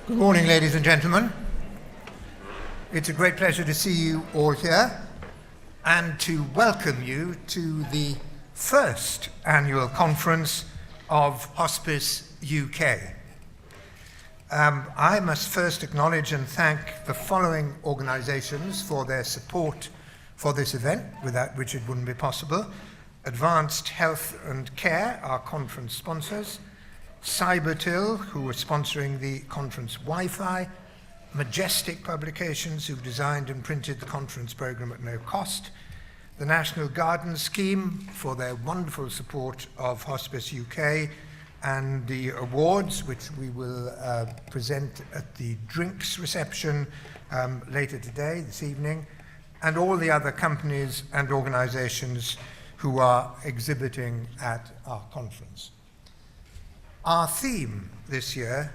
Good morning, ladies and gentlemen. It's a great pleasure to see you all here and to welcome you to the first annual conference of Hospice UK. I must first acknowledge and thank the following organisations for their support for this event, without which it wouldn't be possible. Advanced Health and Care, our conference sponsors. Cybertil, who are sponsoring the conference Wi-Fi. Majestic Publications, who've designed and printed the conference programme at no cost. The National Garden Scheme for their wonderful support of Hospice UK, and the awards, which we will present at the drinks reception later today, this evening, and all the other companies and organisations who are exhibiting at our conference. Our theme this year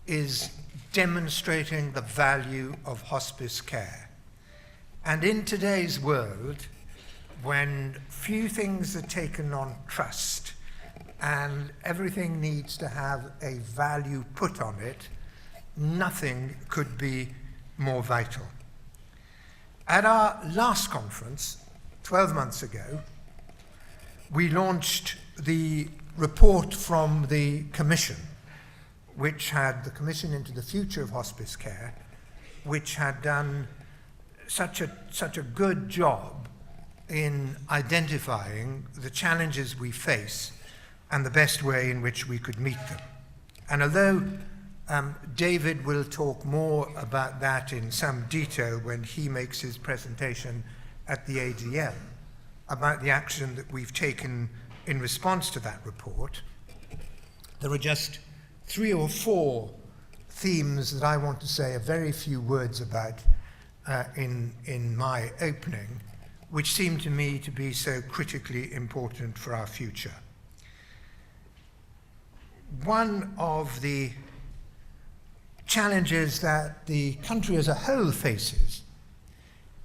is demonstrating the value of hospice care. And in today's world, when few things are taken on trust and everything needs to have a value put on it, nothing could be more vital. At our last conference, 12 months ago, we launched the report from the Commission, which had the Commission into the Future of Hospice Care, which had done such a good job in identifying the challenges we face and the best way in which we could meet them. And although David will talk more about that in some detail when he makes his presentation at the AGM about the action that we've taken in response to that report, there are just 3 or 4 themes that I want to say a very few words about in my opening, which seem to me to be so critically important for our future. One of the challenges that the country as a whole faces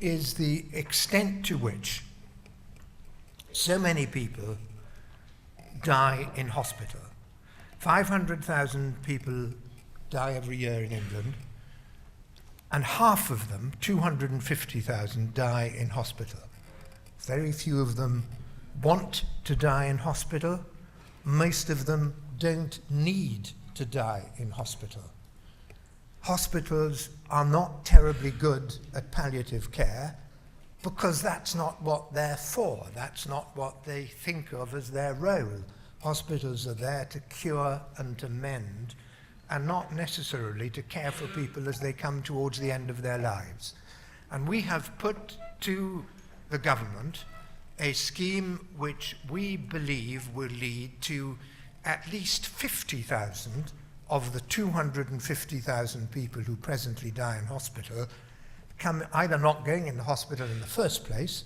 is the extent to which so many people die in hospital. 500,000 people die every year in England, and half of them, 250,000, die in hospital. Very few of them want to die in hospital. Most of them don't need to die in hospital. Hospitals are not terribly good at palliative care because that's not what they're for. That's not what they think of as their role. Hospitals are there to cure and to mend, and not necessarily to care for people as they come towards the end of their lives. And we have put to the government a scheme which we believe will lead to at least 50,000 of the 250,000 people who presently die in hospital either not going into hospital in the first place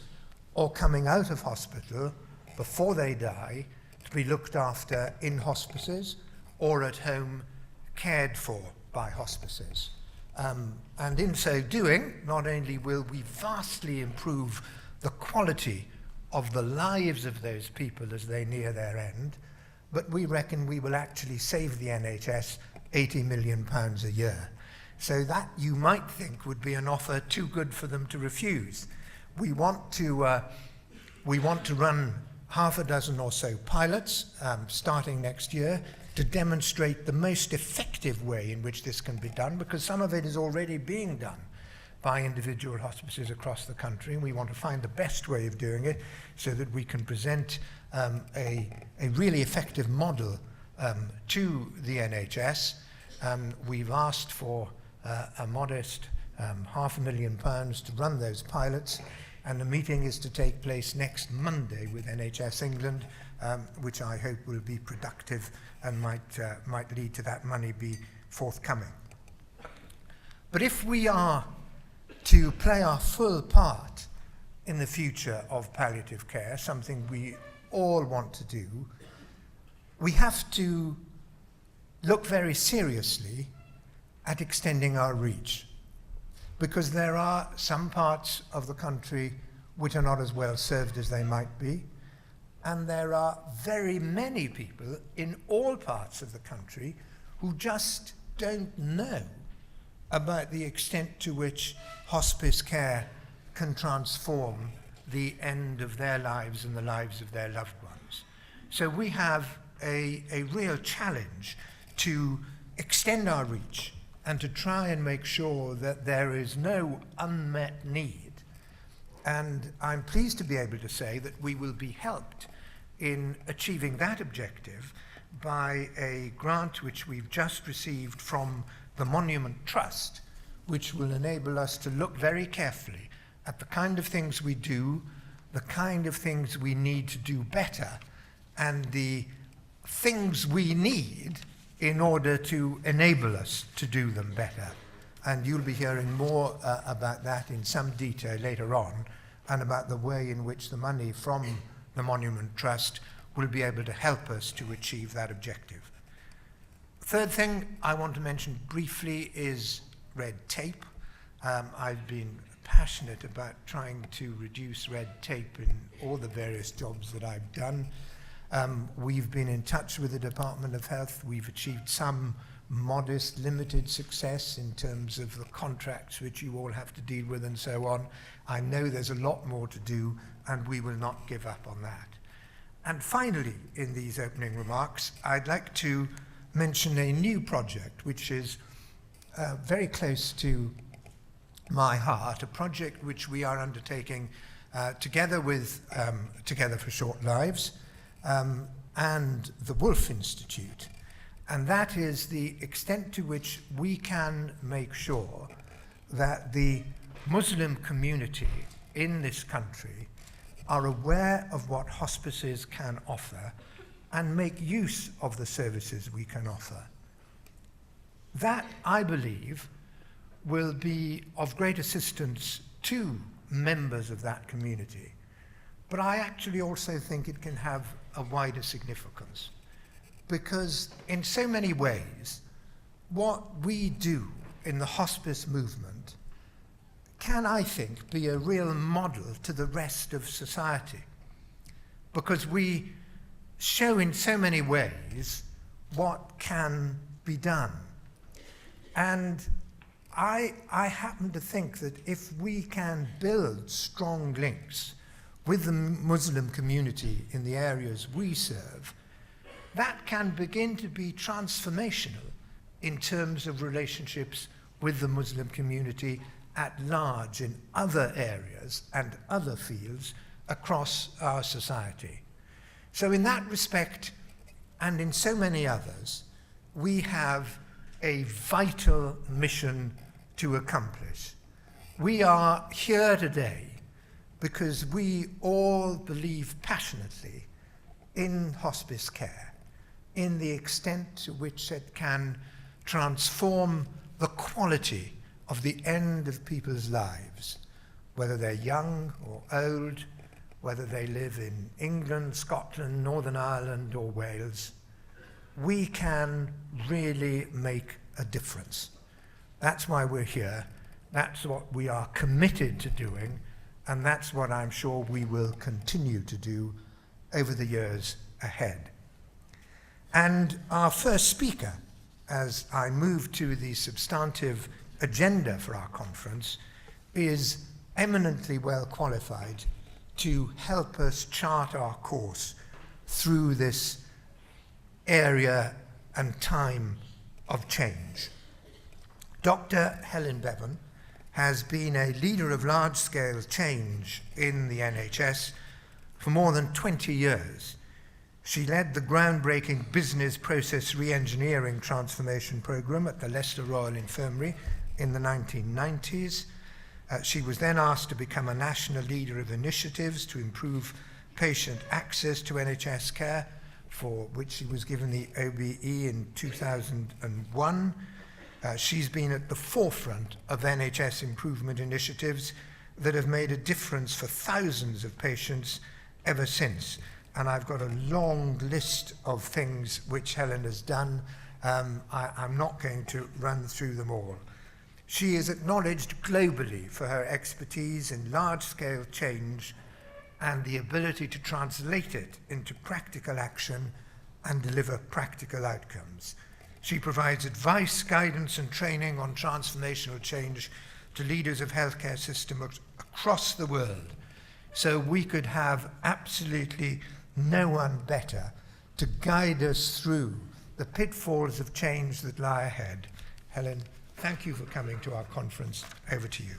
or coming out of hospital before they die to be looked after in hospices or at home cared for by hospices. And in so doing, not only will we vastly improve the quality of the lives of those people as they near their end, but we reckon we will actually save the NHS £80 million a year. So that, you might think, would be an offer too good for them to refuse. We want to run half a dozen or so pilots starting next year to demonstrate the most effective way in which this can be done, because some of it is already being done by individual hospices across the country, and we want to find the best way of doing it so that we can present a really effective model to the NHS. We've asked for a modest £500,000 to run those pilots, and the meeting is to take place next Monday with NHS England, which I hope will be productive and might lead to that money be forthcoming. But if we are to play our full part in the future of palliative care, something we all want to do, we have to look very seriously at extending our reach, because there are some parts of the country which are not as well served as they might be, and there are very many people in all parts of the country who just don't know about the extent to which hospice care can transform the end of their lives and the lives of their loved ones. So we have a real challenge to extend our reach and to try and make sure that there is no unmet need. And I'm pleased to be able to say that we will be helped in achieving that objective by a grant which we've just received from the Monument Trust, which will enable us to look very carefully at the kind of things we do, the kind of things we need to do better, and the things we need in order to enable us to do them better. And you'll be hearing more about that in some detail later on, and about the way in which the money from the Monument Trust will be able to help us to achieve that objective. Third thing I want to mention briefly is red tape. I've been passionate about trying to reduce red tape in all the various jobs that I've done. We've been in touch with the Department of Health. We've achieved some modest, limited success in terms of the contracts which you all have to deal with and so on. I know there's a lot more to do, and we will not give up on that. And finally, in these opening remarks, I'd like to mention a new project which is very close to my heart, a project which we are undertaking together with Together for Short Lives and the Wolf Institute. And that is the extent to which we can make sure that the Muslim community in this country are aware of what hospices can offer and make use of the services we can offer. That, I believe, will be of great assistance to members of that community. But I actually also think it can have a wider significance, because in so many ways, what we do in the hospice movement can, I think, be a real model to the rest of society, because we show in so many ways what can be done. And I happen to think that if we can build strong links with the Muslim community in the areas we serve, that can begin to be transformational in terms of relationships with the Muslim community at large in other areas and other fields across our society. So in that respect, and in so many others, we have a vital mission to accomplish. We are here today because we all believe passionately in hospice care, in the extent to which it can transform the quality of the end of people's lives, whether they're young or old, whether they live in England, Scotland, Northern Ireland, or Wales. We can really make a difference. That's why we're here. That's what we are committed to doing, and that's what I'm sure we will continue to do over the years ahead. And our first speaker, as I move to the substantive agenda for our conference, is eminently well qualified to help us chart our course through this area and time of change. Dr. Helen Bevan has been a leader of large-scale change in the NHS for more than 20 years. She led the groundbreaking business process re-engineering transformation programme at the Leicester Royal Infirmary in the 1990s. She was then asked to become a national leader of initiatives to improve patient access to NHS care, for which she was given the OBE in 2001. She's been at the forefront of NHS improvement initiatives that have made a difference for thousands of patients ever since. And I've got a long list of things which Helen has done. I'm not going to run through them all. She is acknowledged globally for her expertise in large-scale change and the ability to translate it into practical action and deliver practical outcomes. She provides advice, guidance and training on transformational change to leaders of healthcare systems across the world. So we could have absolutely no one better to guide us through the pitfalls of change that lie ahead. Helen, thank you for coming to our conference. Over to you.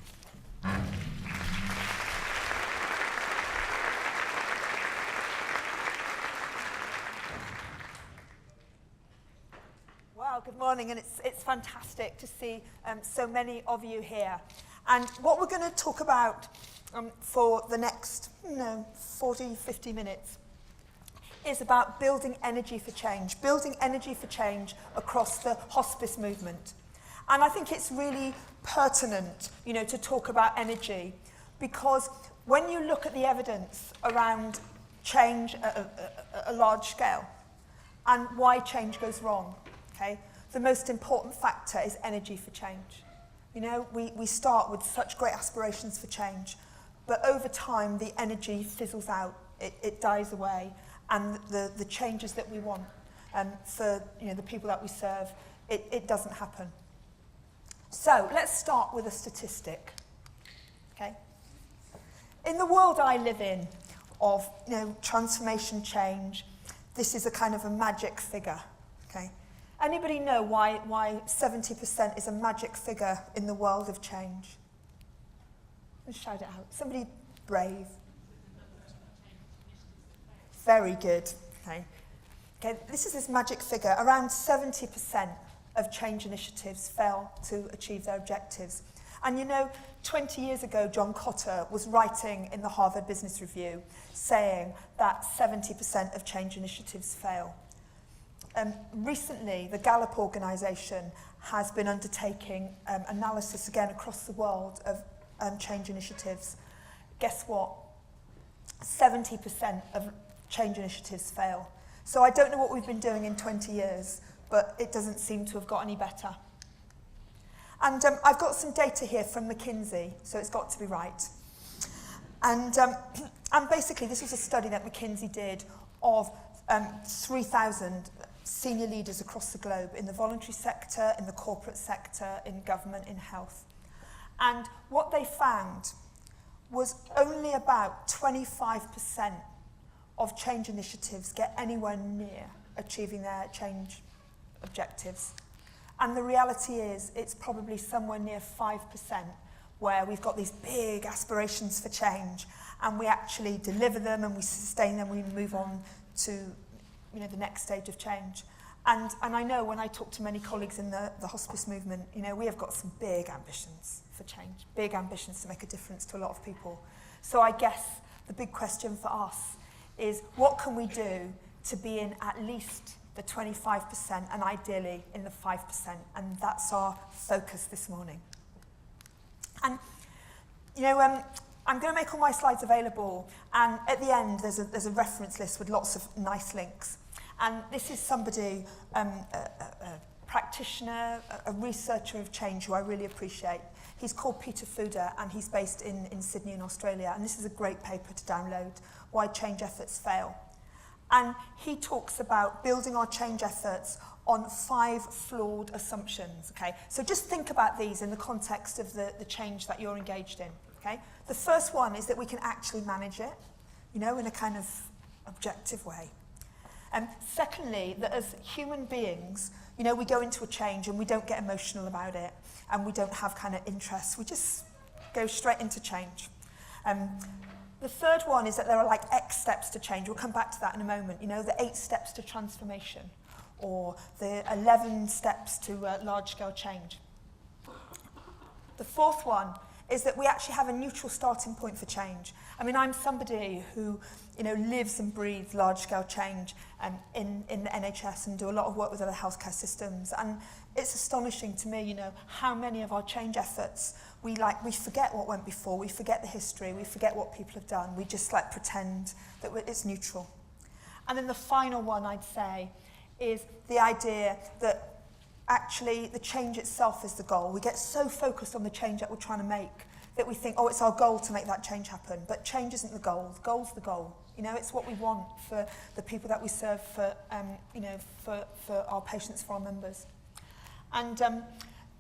Well, good morning, and it's fantastic to see so many of you here. And what we're going to talk about for the next 40, 50 minutes is about building energy for change across the hospice movement. And I think it's really pertinent, to talk about energy, because when you look at the evidence around change at a large scale and why change goes wrong, okay, the most important factor is energy for change. We start with such great aspirations for change, but over time the energy fizzles out, it dies away, and the changes that we want for the people that we serve, it doesn't happen. So let's start with a statistic. Okay? In the world I live in of transformation change, this is a kind of a magic figure. Okay? Anybody know why 70% is a magic figure in the world of change? Let's shout it out. Somebody brave. Very good. Okay. Okay, this is this magic figure. Around 70% of change initiatives fail to achieve their objectives. And 20 years ago, John Cotter was writing in the Harvard Business Review saying that 70% of change initiatives fail. Recently, the Gallup organisation has been undertaking analysis again across the world of change initiatives. Guess what? 70% of change initiatives fail. So I don't know what we've been doing in 20 years, but it doesn't seem to have got any better. And I've got some data here from McKinsey, so it's got to be right. And basically, this was a study that McKinsey did of 3,000 senior leaders across the globe in the voluntary sector, in the corporate sector, in government, in health. And what they found was only about 25% of change initiatives get anywhere near achieving their change objectives. And the reality is, it's probably somewhere near 5% where we've got these big aspirations for change and we actually deliver them and we sustain them, we move on to the next stage of change. And I know when I talk to many colleagues in the hospice movement, we have got some big ambitions for change, big ambitions to make a difference to a lot of people. So I guess the big question for us is, what can we do to be in at least the 25% and ideally in the 5%? And that's our focus this morning. And, I'm going to make all my slides available, and at the end there's a reference list with lots of nice links. And this is somebody, a practitioner, a researcher of change who I really appreciate. He's called Peter Fuda, and he's based in Sydney in Australia. And this is a great paper to download, Why Change Efforts Fail. And he talks about building our change efforts on 5 flawed assumptions. Okay? So just think about these in the context of the change that you're engaged in. Okay? The first one is that we can actually manage it, in a kind of objective way. Secondly, that as human beings, we go into a change and we don't get emotional about it and we don't have kind of interests. We just go straight into change. The third one is that there are like X steps to change. We'll come back to that in a moment. The 8 steps to transformation or the 11 steps to large-scale change. The fourth one is that we actually have a neutral starting point for change. I mean, I'm somebody who, lives and breathes large-scale change in the NHS and do a lot of work with other healthcare systems. And it's astonishing to me, how many of our change efforts, we forget what went before, we forget the history, we forget what people have done, we just pretend that it's neutral. And then the final one, I'd say, is the idea that actually the change itself is the goal. We get so focused on the change that we're trying to make that we think, oh, it's our goal to make that change happen. But change isn't the goal. The goal's the goal. You know, it's what we want for the people that we serve, for our patients, for our members. And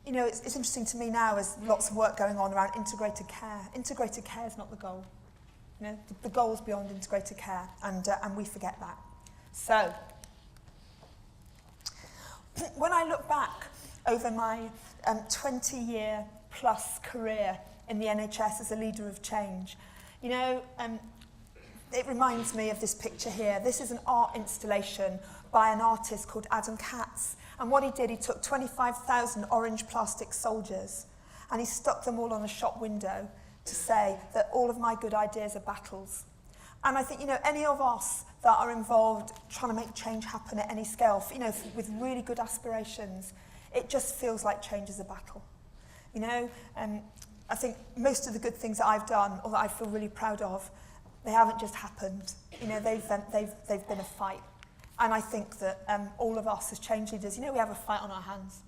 you know, it's interesting to me now, there's lots of work going on around integrated care. Integrated care is not the goal. You know, the goal's beyond integrated care, and we forget that. So, when I look back over my 20-year plus career in the NHS as a leader of change, you know, it reminds me of this picture here. This is an art installation by an artist called Adam Katz. And what he did, he took 25,000 orange plastic soldiers and he stuck them all on a shop window to say that all of my good ideas are battles. And I think, you know, any of us that are involved trying to make change happen at any scale, you know, with really good aspirations, it just feels like change is a battle. You know, I think most of the good things that I've done, or that I feel really proud of, they haven't just happened. You know, they've been a fight. And I think that all of us as change leaders, you know, we have a fight on our hands.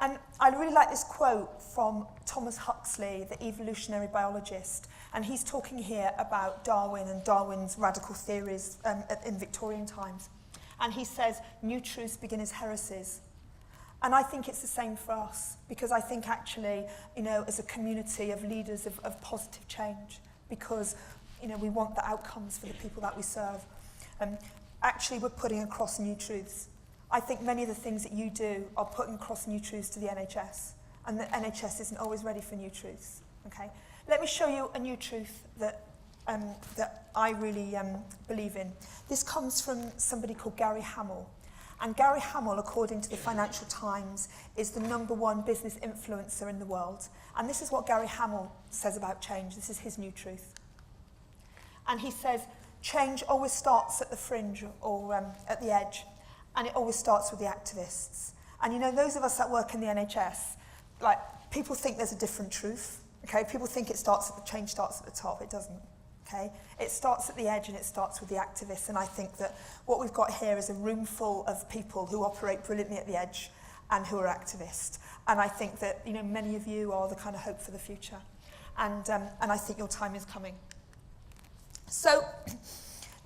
And I really like this quote from Thomas Huxley, the evolutionary biologist. And he's talking here about Darwin and Darwin's radical theories in Victorian times. And he says, new truths begin as heresies. And I think it's the same for us, because I think actually, you know, as a community of leaders of positive change, because, you know, we want the outcomes for the people that we serve. Actually, we're putting across new truths. I think many of the things that you do are putting across new truths to the NHS, and the NHS isn't always ready for new truths. Okay, let me show you a new truth that I really believe in. This comes from somebody called Gary Hamel. And Gary Hamel, according to the Financial Times, is the #1 business influencer in the world. And this is what Gary Hamel says about change. This is his new truth. And he says, change always starts at the fringe or at the edge. And it always starts with the activists. And you know, those of us that work in the NHS, like, people think there's a different truth. Okay, people think change starts at the top. It doesn't. Okay, it starts at the edge and it starts with the activists. And I think that what we've got here is a room full of people who operate brilliantly at the edge and who are activists. And I think that, you know, many of you are the kind of hope for the future. And I think your time is coming. So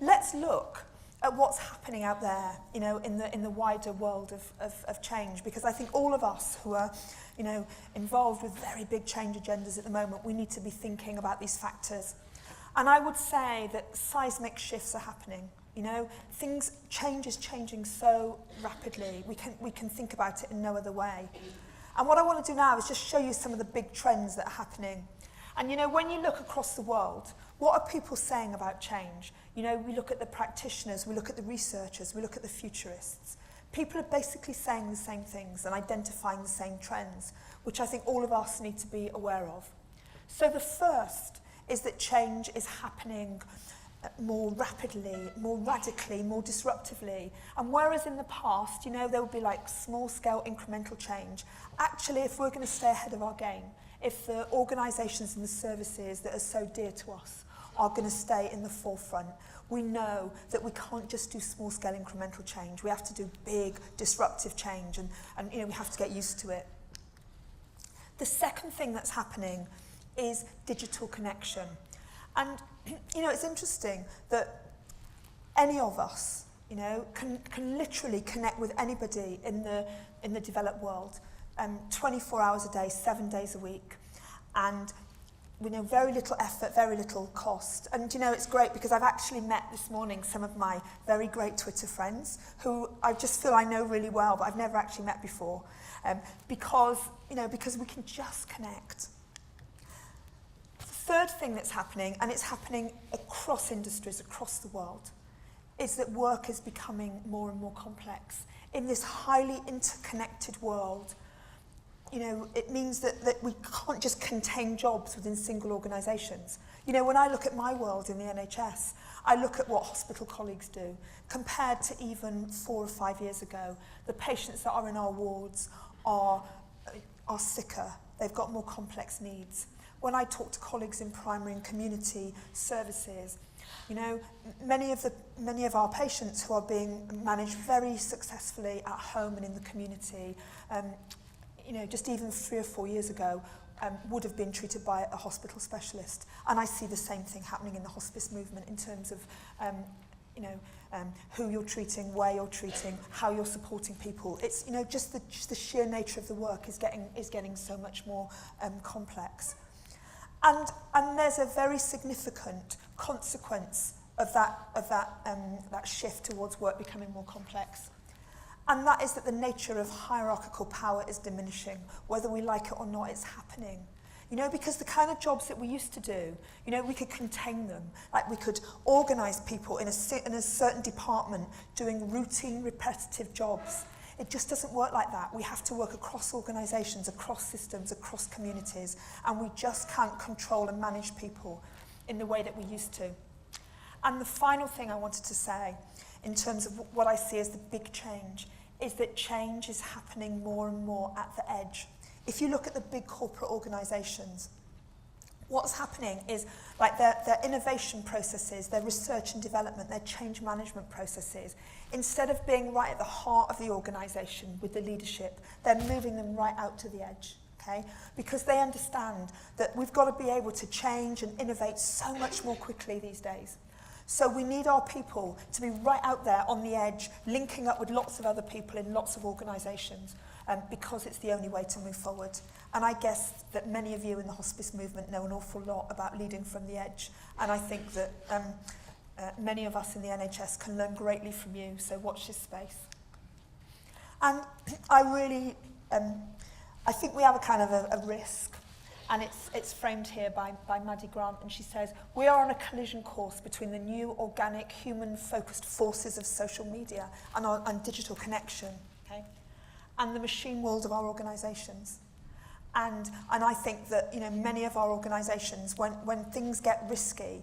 let's look at what's happening out there, you know, in the wider world of change, because I think all of us who are, you know, involved with very big change agendas at the moment, we need to be thinking about these factors. And I would say that seismic shifts are happening. You know, change is changing so rapidly. We can think about it in no other way. And what I want to do now is just show you some of the big trends that are happening. And you know, when you look across the world, what are people saying about change? You know, we look at the practitioners, we look at the researchers, we look at the futurists. People are basically saying the same things and identifying the same trends, which I think all of us need to be aware of. So the first is that change is happening more rapidly, more radically, more disruptively. And whereas in the past, you know, there would be like small-scale incremental change, actually, if we're going to stay ahead of our game, if the organisations and the services that are so dear to us are going to stay in the forefront, we know that we can't just do small-scale incremental change. We have to do big, disruptive change, and you know, we have to get used to it. The second thing that's happening is digital connection. And, you know, it's interesting that any of us, you know, can literally connect with anybody in the developed world, 24 hours a day, 7 days a week. And we know very little effort, very little cost. And, you know, it's great because I've actually met this morning some of my very great Twitter friends who I just feel I know really well, but I've never actually met before. Because we can just connect. The third thing that's happening, and it's happening across industries, across the world, is that work is becoming more and more complex. In this highly interconnected world, you know, it means that we can't just contain jobs within single organisations. You know, when I look at my world in the NHS, I look at what hospital colleagues do. Compared to even 4 or 5 years ago, the patients that are in our wards are sicker. They've got more complex needs. When I talk to colleagues in primary and community services, you know, many of our patients who are being managed very successfully at home and in the community, you know, just even 3 or 4 years ago, would have been treated by a hospital specialist. And I see the same thing happening in the hospice movement in terms of who you're treating, where you're treating, how you're supporting people. It's just the sheer nature of the work is getting so much more complex. And there's a very significant consequence of that shift towards work becoming more complex. And that is that the nature of hierarchical power is diminishing. Whether we like it or not, it's happening. Because the kind of jobs that we used to do, we could contain them. Like we could organise people in a certain department doing routine, repetitive jobs. It just doesn't work like that. We have to work across organisations, across systems, across communities, and we just can't control and manage people in the way that we used to. And the final thing I wanted to say, in terms of what I see as the big change, is that change is happening more and more at the edge. If you look at the big corporate organisations, what's happening is like their innovation processes, their research and development, their change management processes, instead of being right at the heart of the organisation with the leadership, they're moving them right out to the edge. Okay? Because they understand that we've got to be able to change and innovate so much more quickly these days. So we need our people to be right out there on the edge, linking up with lots of other people in lots of organisations, because it's the only way to move forward. And I guess that many of you in the hospice movement know an awful lot about leading from the edge. And I think that many of us in the NHS can learn greatly from you, so watch this space. And I really, I think we have a kind of a risk. And it's framed here by Maddie Grant, and she says, we are on a collision course between the new organic human-focused forces of social media and digital connection, okay, and the machine world of our organisations. And I think that many of our organisations, when things get risky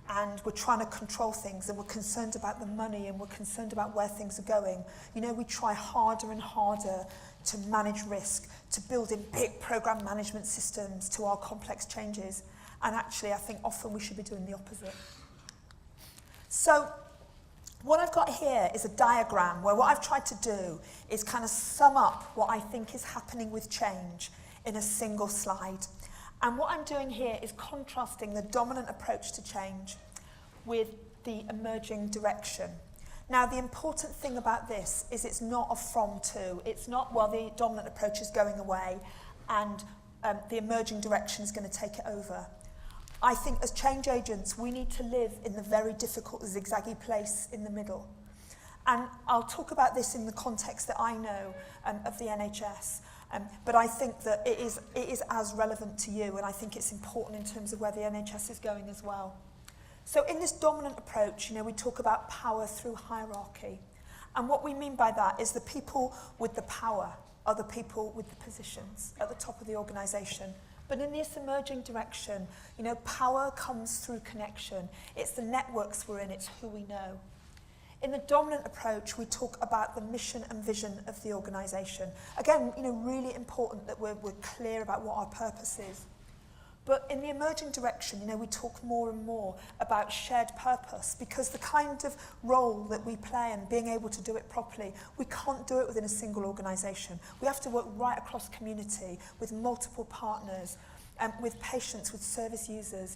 and we're trying to control things and we're concerned about the money and we're concerned about where things are going, we try harder and harder to manage risk, to build in big program management systems to our complex changes. And actually, I think often we should be doing the opposite. So what I've got here is a diagram where what I've tried to do is kind of sum up what I think is happening with change in a single slide. And what I'm doing here is contrasting the dominant approach to change with the emerging direction. Now, the important thing about this is it's not a from to. It's not, well, the dominant approach is going away and the emerging direction is going to take it over. I think as change agents, we need to live in the very difficult, zigzaggy place in the middle. And I'll talk about this in the context that I know of the NHS. But I think that it is as relevant to you, and I think it's important in terms of where the NHS is going as well. So in this dominant approach, we talk about power through hierarchy. And what we mean by that is the people with the power are the people with the positions at the top of the organisation. But in this emerging direction, power comes through connection. It's the networks we're in, it's who we know. In the dominant approach, we talk about the mission and vision of the organisation. Again, really important that we're clear about what our purpose is. But in the emerging direction, we talk more and more about shared purpose, because the kind of role that we play and being able to do it properly, we can't do it within a single organisation. We have to work right across community with multiple partners, with patients, with service users,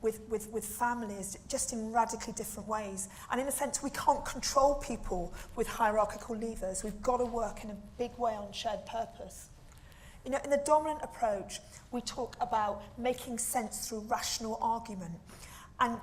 with families, just in radically different ways. And in a sense, we can't control people with hierarchical levers. We've got to work in a big way on shared purpose. In the dominant approach, we talk about making sense through rational argument. And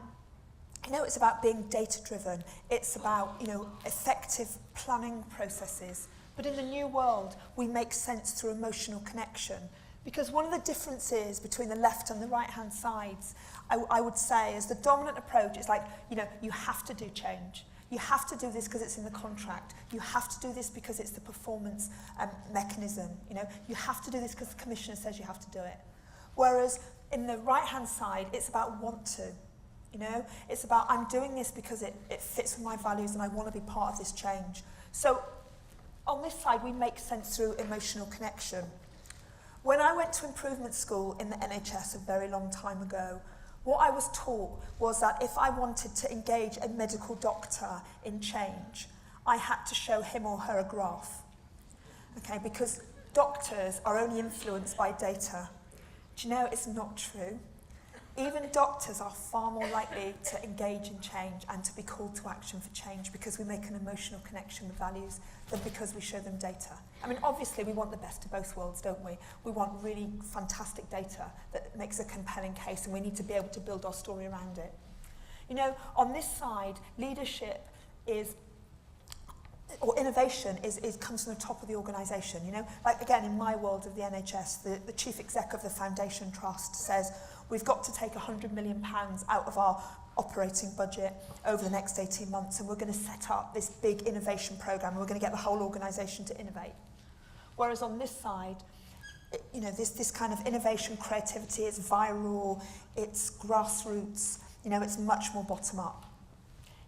it's about being data-driven. It's about, effective planning processes. But in the new world, we make sense through emotional connection. Because one of the differences between the left and the right-hand sides, I would say, is the dominant approach is like, you have to do change. You have to do this because it's in the contract. You have to do this because it's the performance mechanism. You have to do this because the commissioner says you have to do it. Whereas in the right-hand side, it's about want to. It's about I'm doing this because it fits with my values and I want to be part of this change. So on this side, we make sense through emotional connection. When I went to improvement school in the NHS a very long time ago, what I was taught was that if I wanted to engage a medical doctor in change, I had to show him or her a graph. Okay, because doctors are only influenced by data. Do you know it's not true? Even doctors are far more likely to engage in change and to be called to action for change because we make an emotional connection with values than because we show them data. I mean, obviously we want the best of both worlds, don't we? We want really fantastic data that makes a compelling case, and we need to be able to build our story around it. You know, on this side, leadership is, or innovation comes from the top of the organisation, you know? Like, again, in my world of the NHS, the chief exec of the Foundation Trust says, we've got to take £100 million out of our operating budget over the next 18 months, and we're going to set up this big innovation programme, and we're going to get the whole organisation to innovate. Whereas on this side, you know, this kind of innovation, creativity, it's viral, it's grassroots, you know, it's much more bottom-up.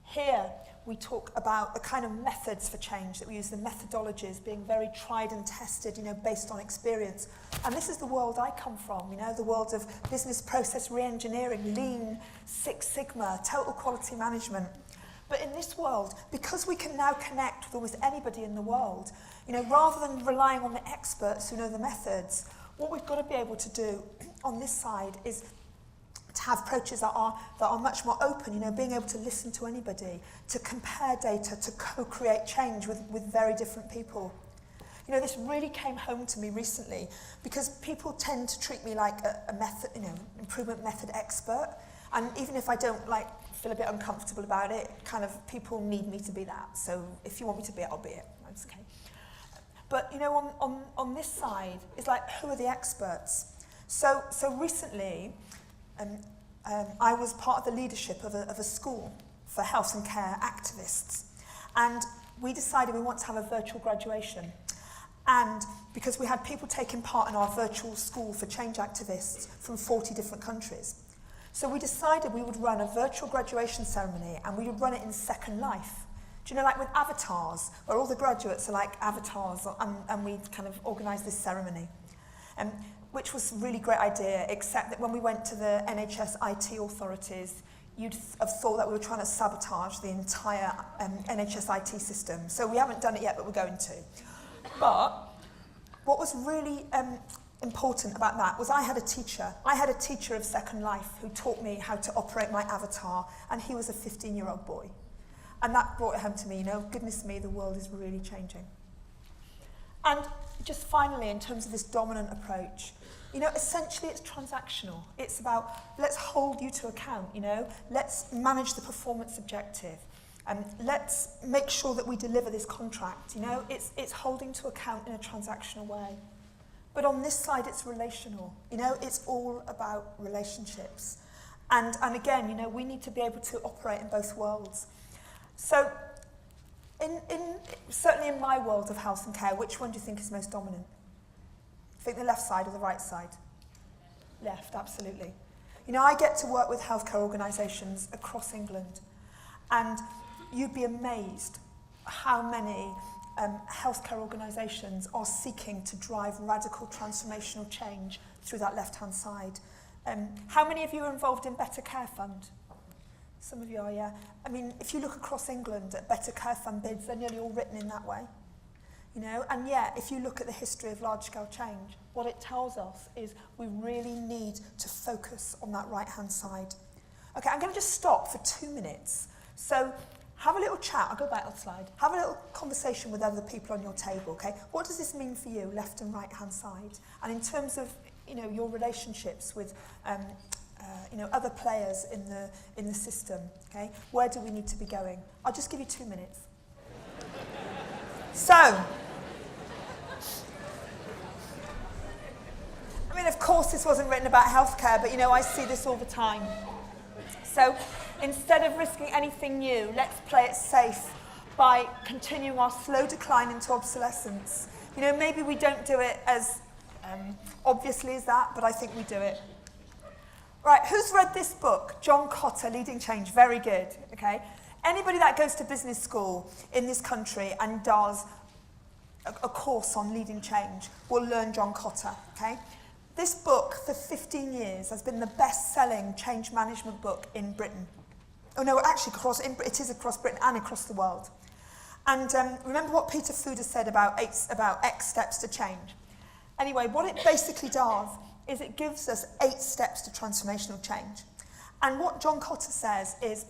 Here, we talk about the kind of methods for change that we use, the methodologies being very tried and tested, you know, based on experience. And this is the world I come from, you know, the world of business process re-engineering, lean, Six Sigma, total quality management. But in this world, because we can now connect with almost anybody in the world, you know, rather than relying on the experts who know the methods, what we've got to be able to do on this side is to have approaches that are much more open, you know, being able to listen to anybody, to compare data, to co-create change with very different people. You know, this really came home to me recently because people tend to treat me like a method, you know, improvement method expert. And even if I don't feel a bit uncomfortable about it, kind of people need me to be that. So if you want me to be it, I'll be it. That's okay. But, you know, on this side, it's like, who are the experts? So recently, I was part of the leadership of a school for health and care activists, and we decided we want to have a virtual graduation, and because we had people taking part in our virtual school for change activists from 40 different countries, so we decided we would run a virtual graduation ceremony, and we would run it in Second Life. Do you know, like with avatars, where all the graduates are like avatars, and we kind of organised this ceremony. Which was a really great idea, except that when we went to the NHS IT authorities, you'd have thought that we were trying to sabotage the entire NHS IT system. So we haven't done it yet, but we're going to. But what was really important about that was I had a teacher of Second Life who taught me how to operate my avatar, and he was a 15-year-old boy. And that brought it home to me, you know, goodness me, the world is really changing. And just finally, in terms of this dominant approach, you know, essentially it's transactional. It's about, let's hold you to account, you know, let's manage the performance objective, and let's make sure that we deliver this contract, you know, it's holding to account in a transactional way. But on this side, it's relational, you know, it's all about relationships. And again, you know, we need to be able to operate in both worlds. So, certainly in my world of health and care, which one do you think is most dominant? I think the left side or the right side? Left, absolutely. You know, I get to work with healthcare organisations across England, and you'd be amazed how many healthcare organisations are seeking to drive radical transformational change through that left-hand side. How many of you are involved in Better Care Fund? Some of you are, yeah. I mean, if you look across England at Better Care Fund bids, they're nearly all written in that way. You know, and yet, if you look at the history of large-scale change, what it tells us is we really need to focus on that right-hand side. Okay, I'm going to just stop for 2 minutes. So have a little chat. I'll go back on the slide. Have a little conversation with other people on your table, okay? What does this mean for you, left and right-hand side? And in terms of, you know, your relationships with you know, other players in the system, okay? Where do we need to be going? I'll just give you 2 minutes. So, I mean, of course this wasn't written about healthcare, but you know, I see this all the time. So, instead of risking anything new, let's play it safe by continuing our slow decline into obsolescence. You know, maybe we don't do it as obviously as that, but I think we do it. Right, who's read this book? John Cotter, Leading Change, very good, okay? Anybody that goes to business school in this country and does a course on leading change will learn John Cotter, okay? This book, for 15 years, has been the best-selling change management book in Britain. Oh no, actually, it is across Britain and across the world. And remember what Peter Fuda said about X steps to change? Anyway, what it basically does is it gives us 8 steps to transformational change. And what John Cotter says is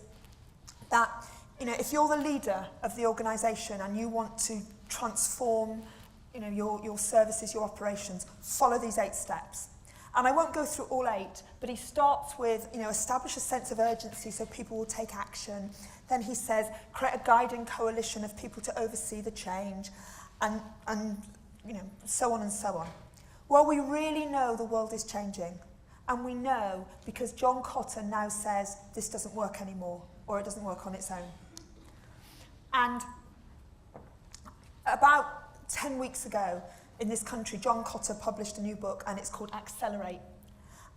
that, you know, if you're the leader of the organisation and you want to transform, you know, your services, your operations, follow these 8 steps. And I won't go through all 8, but he starts with, you know, establish a sense of urgency so people will take action. Then he says, create a guiding coalition of people to oversee the change, and you know, so on and so on. Well, we really know the world is changing, and we know because John Cotter now says this doesn't work anymore, or it doesn't work on its own. And about 10 weeks ago in this country, John Cotter published a new book, and it's called Accelerate.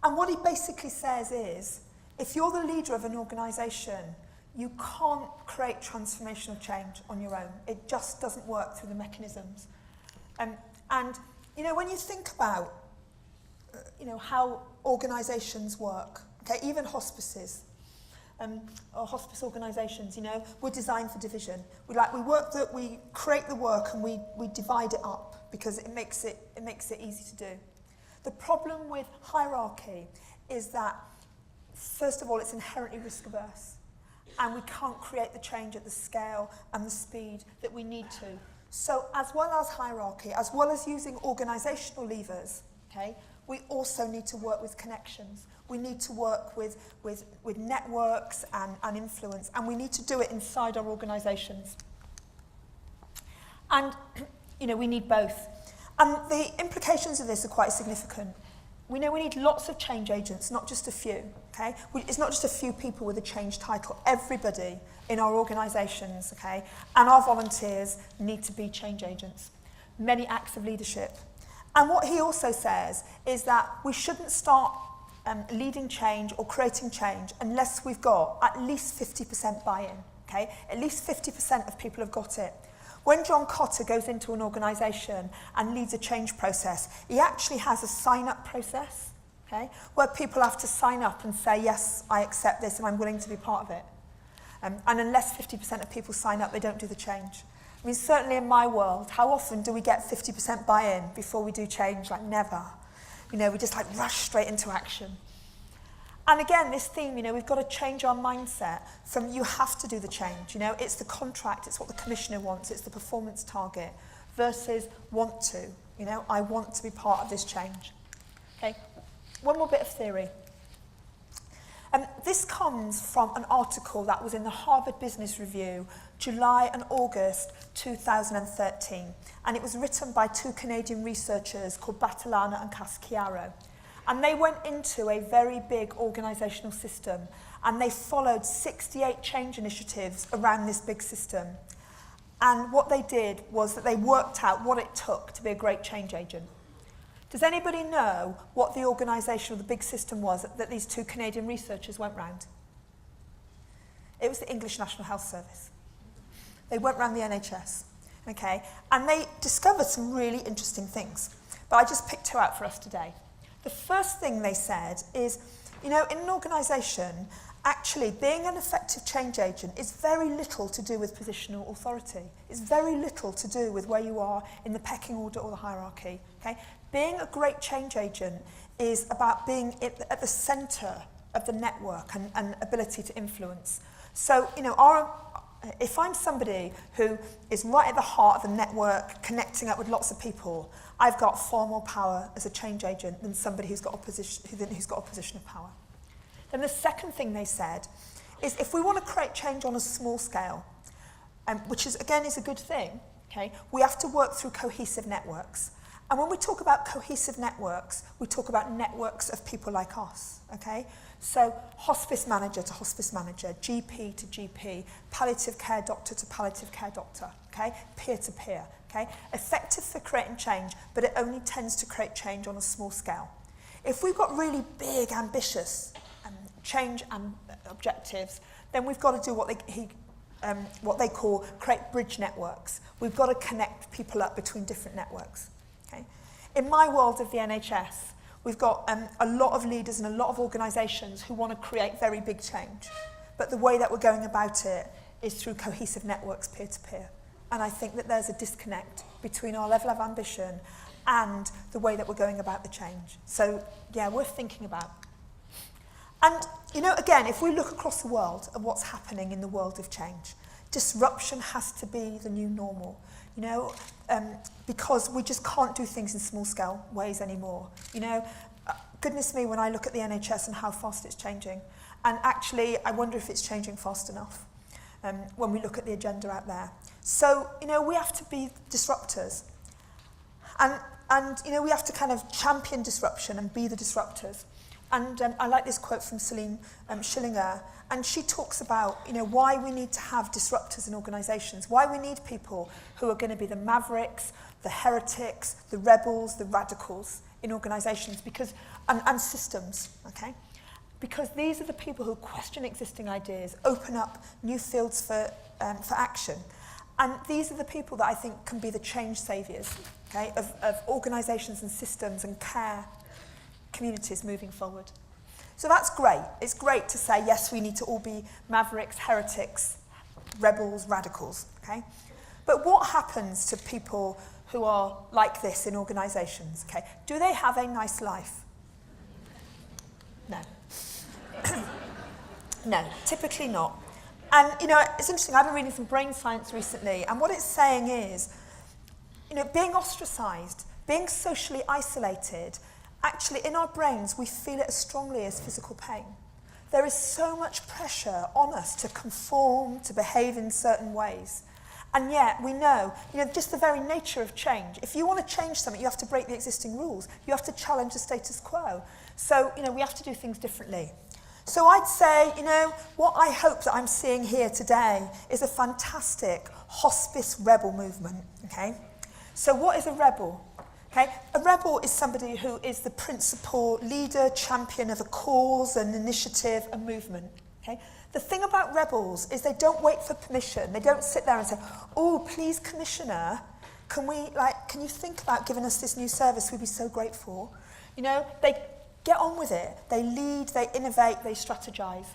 And what he basically says is, if you're the leader of an organisation, you can't create transformational change on your own. It just doesn't work through the mechanisms. And you know, when you think about you know, how organisations work, okay, even hospices, or hospice organisations, you know, we're designed for division. We create the work and we divide it up because it makes it easy to do. The problem with hierarchy is that, first of all, it's inherently risk averse, and we can't create the change at the scale and the speed that we need to. So as well as hierarchy, as well as using organisational levers, okay, we also need to work with connections. We need to work with networks and influence, and we need to do it inside our organisations. And, you know, we need both. And the implications of this are quite significant. We know we need lots of change agents, not just a few, okay? It's not just a few people with a change title. Everybody in our organisations, okay, and our volunteers need to be change agents. Many acts of leadership. And what he also says is that we shouldn't start leading change or creating change unless we've got at least 50% buy-in, okay? At least 50% of people have got it. When John Cotter goes into an organisation and leads a change process, he actually has a sign-up process, okay, where people have to sign up and say, yes, I accept this and I'm willing to be part of it. And unless 50% of people sign up, they don't do the change. I mean, certainly in my world, how often do we get 50% buy-in before we do change? Like, never. You know, we just like rush straight into action. And again, this theme, you know, we've got to change our mindset from you have to do the change. You know, it's the contract, it's what the commissioner wants, it's the performance target, versus want to. You know, I want to be part of this change. Okay, one more bit of theory. This comes from an article that was in the Harvard Business Review, July and August 2013. And it was written by 2 Canadian researchers called Battilana and Casciaro. And they went into a very big organisational system, and they followed 68 change initiatives around this big system. And what they did was that they worked out what it took to be a great change agent. Does anybody know what the organisation of the big system was that these 2 Canadian researchers went round? It was the English National Health Service. They went round the NHS, okay? And they discovered some really interesting things. But I just picked 2 out for us today. The first thing they said is, you know, in an organisation, actually being an effective change agent is very little to do with positional authority. It's very little to do with where you are in the pecking order or the hierarchy, okay? Being a great change agent is about being at the centre of the network and ability to influence. So, you know, if I'm somebody who is right at the heart of the network, connecting up with lots of people, I've got far more power as a change agent than somebody who's got a position of power. Then the second thing they said is if we want to create change on a small scale, which is, again, is a good thing, okay, we have to work through cohesive networks. And when we talk about cohesive networks, we talk about networks of people like us, okay? So hospice manager to hospice manager, GP to GP, palliative care doctor to palliative care doctor, okay? Peer to peer, okay? Effective for creating change, but it only tends to create change on a small scale. If we've got really big, ambitious change and objectives, then we've got to do what they call create bridge networks. We've got to connect people up between different networks. Okay? In my world of the NHS, we've got a lot of leaders and a lot of organisations who want to create very big change. But the way that we're going about it is through cohesive networks peer-to-peer. And I think that there's a disconnect between our level of ambition and the way that we're going about the change. So, yeah, worth thinking about. And, you know, again, if we look across the world at what's happening in the world of change, disruption has to be the new normal, you know, because we just can't do things in small-scale ways anymore. You know, goodness me, when I look at the NHS and how fast it's changing, and actually, I wonder if it's changing fast enough when we look at the agenda out there. So, you know, we have to be disruptors. And you know, we have to kind of champion disruption and be the disruptors. And I like this quote from Celine Schillinger, and she talks about, you know, why we need to have disruptors in organisations, why we need people who are going to be the mavericks, the heretics, the rebels, the radicals in organisations, because and systems, okay? Because these are the people who question existing ideas, open up new fields for action. And these are the people that I think can be the change saviours, okay, of organisations and systems and care communities moving forward. So that's great. It's great to say, yes, we need to all be mavericks, heretics, rebels, radicals, okay? But what happens to people who are like this in organisations, okay? Do they have a nice life? No. No, typically not. And, you know, it's interesting, I've been reading some brain science recently, and what it's saying is, you know, being ostracised, being socially isolated, actually in our brains we feel it as strongly as physical pain. There is so much pressure on us to conform, to behave in certain ways. And yet we know, you know, just the very nature of change. If you want to change something, you have to break the existing rules. You have to challenge the status quo. So, you know, we have to do things differently. So I'd say, you know, what I hope that I'm seeing here today is a fantastic hospice rebel movement, okay? So what is a rebel? Okay? A rebel is somebody who is the principal leader, champion of a cause, an initiative, a movement, okay? The thing about rebels is they don't wait for permission. They don't sit there and say, oh, please, Commissioner, can you think about giving us this new service? We'd be so grateful. You know, they get on with it. They lead, they innovate, they strategize.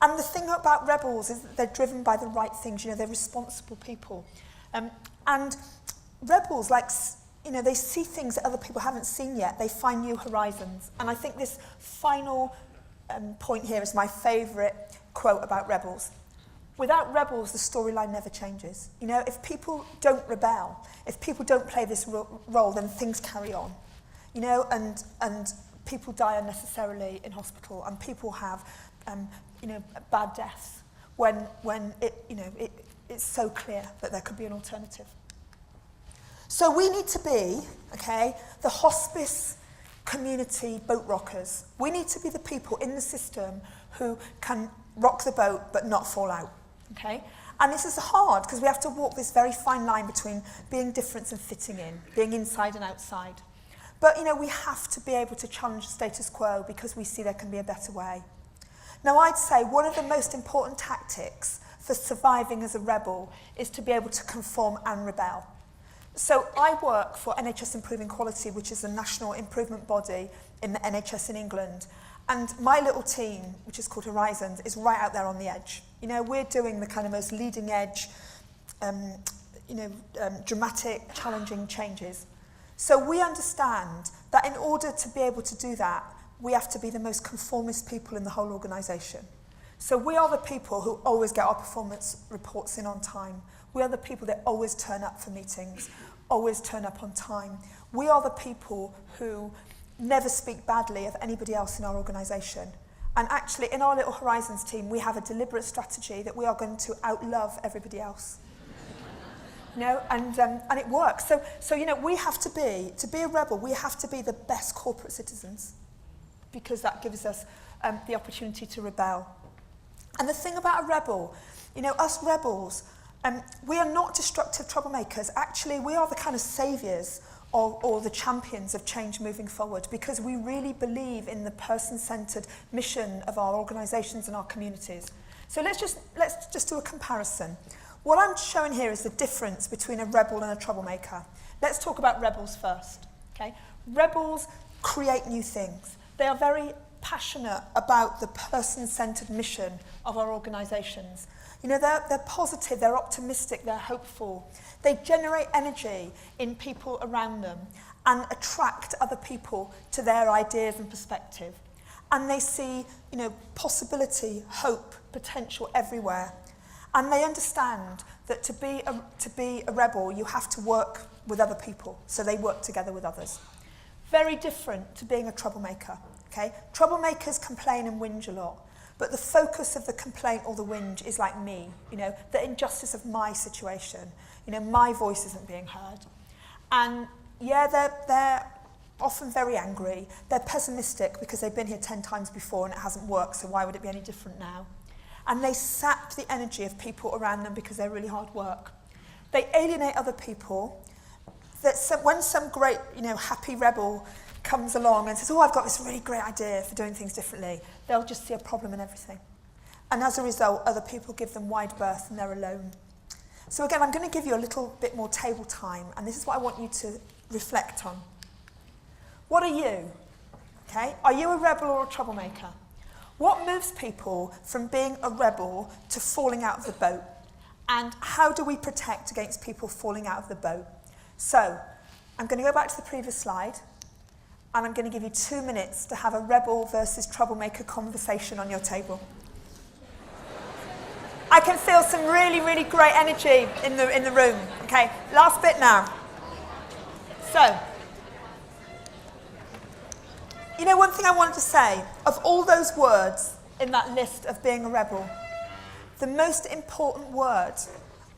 And the thing about rebels is that they're driven by the right things. You know, they're responsible people. And rebels, like, you know, they see things that other people haven't seen yet. They find new horizons. And I think this final point here is my favourite quote about rebels. Without rebels, the storyline never changes. You know, if people don't rebel, if people don't play this role, then things carry on. You know, and people die unnecessarily in hospital, and people have, you know, bad deaths when it's so clear that there could be an alternative. So we need to be, okay, the hospice community boat rockers. We need to be the people in the system who can rock the boat but not fall out, okay? And this is hard because we have to walk this very fine line between being different and fitting in, being inside and outside. But, you know, we have to be able to challenge the status quo because we see there can be a better way. Now, I'd say one of the most important tactics for surviving as a rebel is to be able to conform and rebel. So I work for NHS Improving Quality, which is a national improvement body in the NHS in England. And my little team, which is called Horizons, is right out there on the edge. You know, we're doing the kind of most leading edge, dramatic, challenging changes. So we understand that in order to be able to do that, we have to be the most conformist people in the whole organisation. So we are the people who always get our performance reports in on time. We are the people that always turn up for meetings, always turn up on time. We are the people who never speak badly of anybody else in our organisation. And actually, in our Little Horizons team, we have a deliberate strategy that we are going to outlove everybody else. You know, and it works. So you know, we have to be a rebel, we have to be the best corporate citizens, because that gives us the opportunity to rebel. And the thing about a rebel, you know, us rebels, we are not destructive troublemakers. Actually, we are the kind of saviours or the champions of change moving forward, because we really believe in the person-centred mission of our organisations and our communities. So let's just do a comparison. What I'm showing here is the difference between a rebel and a troublemaker. Let's talk about rebels first. Okay? Rebels create new things. They are very passionate about the person-centred mission of our organisations. You know, they're positive, they're optimistic, they're hopeful. They generate energy in people around them. and attract other people to their ideas and perspective. And they see, possibility, hope, potential everywhere. And they understand that to be a rebel, you have to work with other people, so they work together with others. Very different to being a troublemaker, okay? Troublemakers complain and whinge a lot, but the focus of the complaint or the whinge is like me, the injustice of my situation. My voice isn't being heard. And yeah, they're often very angry. They're pessimistic because they've been here 10 times before and it hasn't worked, so why would it be any different now? And they sap the energy of people around them because they're really hard work. They alienate other people. When some great, happy rebel comes along and says, oh, I've got this really great idea for doing things differently, they'll just see a problem in everything. And as a result, other people give them wide berth and they're alone. So again, I'm going to give you a little bit more table time, and this is what I want you to reflect on. What are you? Okay? Are you a rebel or a troublemaker? What moves people from being a rebel to falling out of the boat? And how do we protect against people falling out of the boat? So, I'm going to go back to the previous slide, and I'm going to give you 2 minutes to have a rebel versus troublemaker conversation on your table. I can feel some really, really great energy in the room. Okay, last bit now. So, one thing I wanted to say, of all those words in that list of being a rebel, the most important word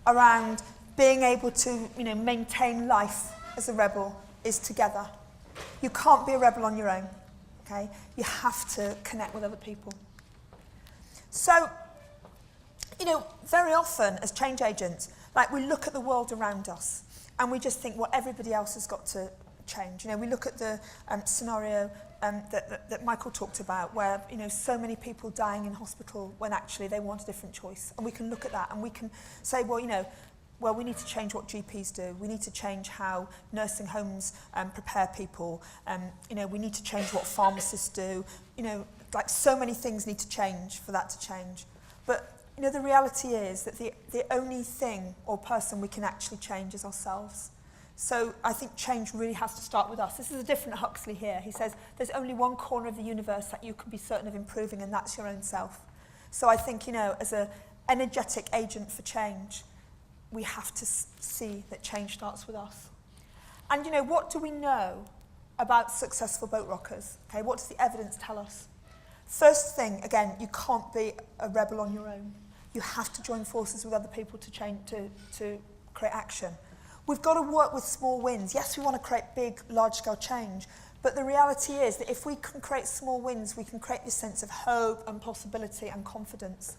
around being able to, maintain life as a rebel is together. You can't be a rebel on your own, okay? You have to connect with other people. So, very often as change agents, we look at the world around us and we just think, well, everybody else has got to change. We look at the scenario that Michael talked about, where so many people dying in hospital when actually they want a different choice, and we can look at that and we can say, well, we need to change what GPs do. We need to change how nursing homes prepare people. We need to change what pharmacists do. So many things need to change for that to change. But the reality is that the only thing or person we can actually change is ourselves. So I think change really has to start with us. This is a different Huxley here. He says there's only one corner of the universe that you can be certain of improving, and that's your own self. So I think, as an energetic agent for change, we have to see that change starts with us. And, what do we know about successful boat rockers? Okay, what does the evidence tell us? First thing, again, you can't be a rebel on your own. You have to join forces with other people to change, to create action. We've got to work with small wins. Yes, we want to create big, large-scale change, but the reality is that if we can create small wins, we can create this sense of hope and possibility and confidence.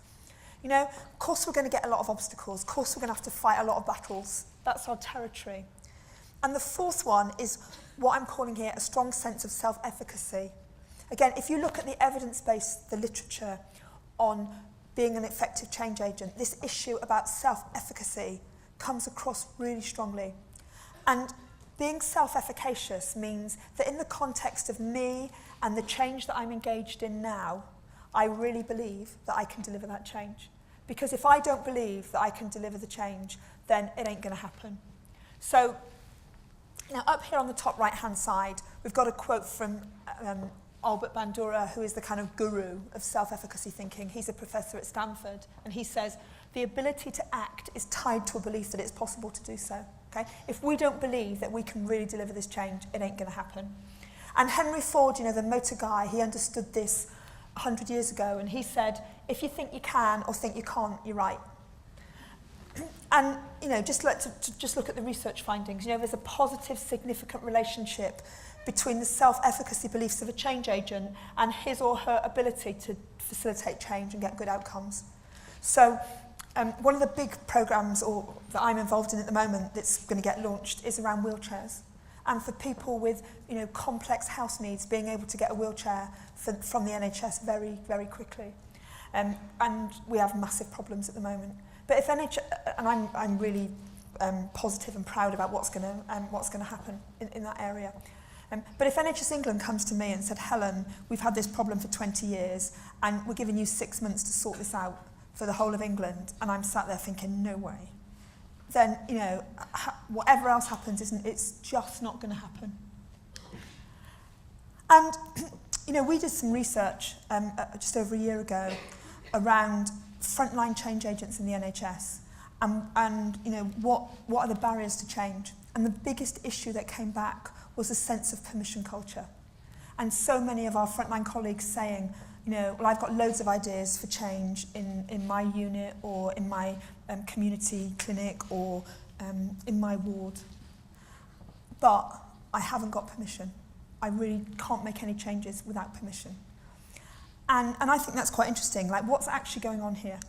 Of course we're going to get a lot of obstacles. Of course we're going to have to fight a lot of battles. That's our territory. And the fourth one is what I'm calling here a strong sense of self-efficacy. Again, if you look at the evidence base, the literature on being an effective change agent, this issue about self-efficacy comes across really strongly. And being self-efficacious means that in the context of me and the change that I'm engaged in now, I really believe that I can deliver that change. Because if I don't believe that I can deliver the change, then it ain't going to happen. So, now up here on the top right-hand side, we've got a quote from Albert Bandura, who is the kind of guru of self-efficacy thinking. He's a professor at Stanford, and he says, the ability to act is tied to a belief that it's possible to do so. Okay? If we don't believe that we can really deliver this change, it ain't going to happen. And Henry Ford, the motor guy, he understood this 100 years ago, and he said, if you think you can or think you can't, you're right. And, just look at the research findings. There's a positive, significant relationship between the self-efficacy beliefs of a change agent and his or her ability to facilitate change and get good outcomes. So, one of the big programs that I'm involved in at the moment that's going to get launched is around wheelchairs. And for people with complex health needs, being able to get a wheelchair from the NHS very, very quickly. And we have massive problems at the moment. But if NHS, and I'm really positive and proud about what's going to happen in that area. But if NHS England comes to me and said, Helen, we've had this problem for 20 years and we're giving you 6 months to sort this out for the whole of England, and I'm sat there thinking, no way, then, whatever else happens, it's just not going to happen. And, we did some research just over a year ago around frontline change agents in the NHS and what are the barriers to change. And the biggest issue that came back was a sense of permission culture. And so many of our frontline colleagues saying, well, I've got loads of ideas for change in my unit or in my community clinic or in my ward, but I haven't got permission. I really can't make any changes without permission. And I think that's quite interesting. Like, what's actually going on here?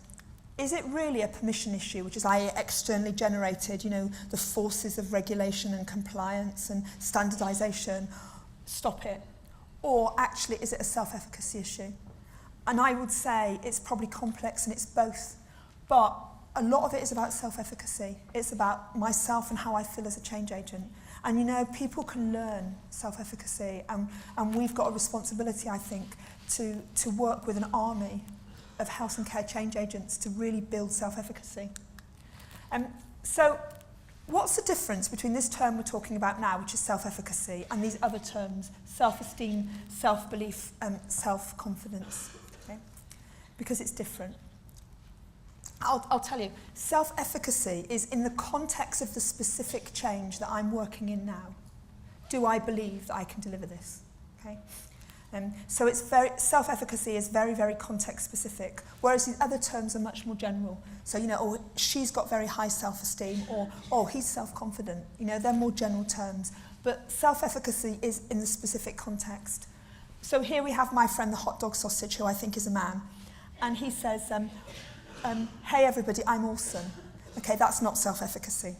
Is it really a permission issue, which is externally generated, the forces of regulation and compliance and standardisation? Stop it. Or actually, is it a self-efficacy issue? And I would say it's probably complex and it's both. But a lot of it is about self-efficacy. It's about myself and how I feel as a change agent. And people can learn self-efficacy, and we've got a responsibility, I think, to work with an army of health and care change agents to really build self-efficacy. So what's the difference between this term we're talking about now, which is self-efficacy, and these other terms, self-esteem, self-belief, self-confidence? Okay? Because it's different. I'll tell you, self-efficacy is in the context of the specific change that I'm working in now. Do I believe that I can deliver this? Okay? So self-efficacy is very, very context-specific, whereas these other terms are much more general. So, she's got very high self-esteem, or he's self-confident. They're more general terms. But self-efficacy is in the specific context. So here we have my friend, the hot dog sausage, who I think is a man. And he says, hey, everybody, I'm awesome. Okay, that's not self-efficacy.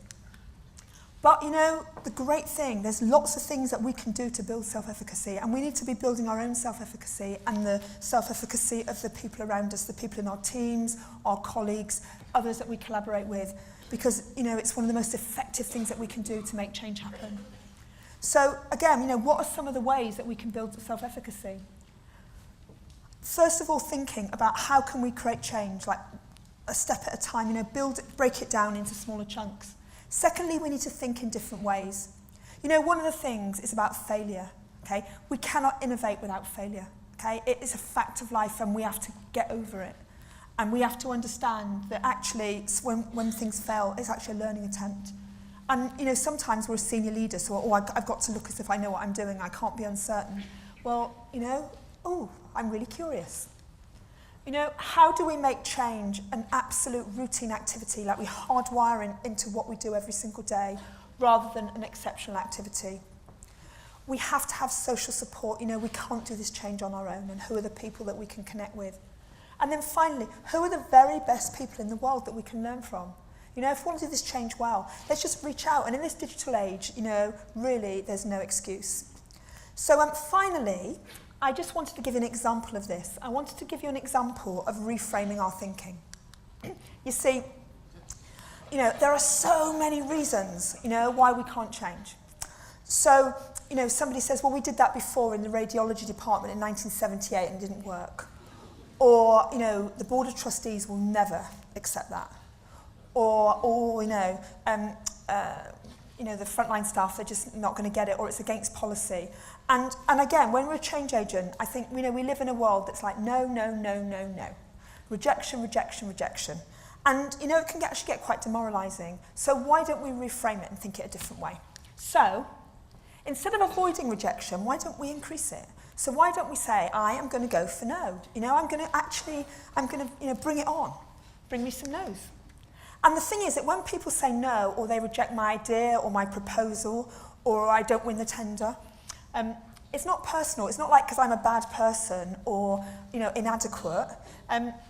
But, the great thing, there's lots of things that we can do to build self-efficacy, and we need to be building our own self-efficacy and the self-efficacy of the people around us, the people in our teams, our colleagues, others that we collaborate with, because, it's one of the most effective things that we can do to make change happen. So, again, what are some of the ways that we can build self-efficacy? First of all, thinking about how can we create change, like a step at a time, break it down into smaller chunks. Secondly, we need to think in different ways. One of the things is about failure, okay? We cannot innovate without failure, okay? It is a fact of life and we have to get over it. And we have to understand that actually, when things fail, it's actually a learning attempt. And, sometimes we're a senior leader, so, I've got to look as if I know what I'm doing, I can't be uncertain. Well, I'm really curious. How do we make change an absolute routine activity, like we hardwire into what we do every single day, rather than an exceptional activity? We have to have social support. We can't do this change on our own, and who are the people that we can connect with? And then finally, who are the very best people in the world that we can learn from? If we want to do this change well, let's just reach out. And in this digital age, really, there's no excuse. So finally, I just wanted to give you an example of this. I wanted to give you an example of reframing our thinking. You see, there are so many reasons, why we can't change. So, somebody says, well, we did that before in the radiology department in 1978 and it didn't work. Or, the Board of Trustees will never accept that. Or the frontline staff, they're just not going to get it, or it's against policy. And again, when we're a change agent, I think, we live in a world that's like, no, no, no, no, no. Rejection, rejection, rejection. And, it can actually get quite demoralising. So why don't we reframe it and think it a different way? So, instead of avoiding rejection, why don't we increase it? So why don't we say, I am going to go for no. I'm going to bring it on. Bring me some no's. And the thing is that when people say no, or they reject my idea or my proposal, or I don't win the tender, it's not personal. It's not like because I'm a bad person or inadequate.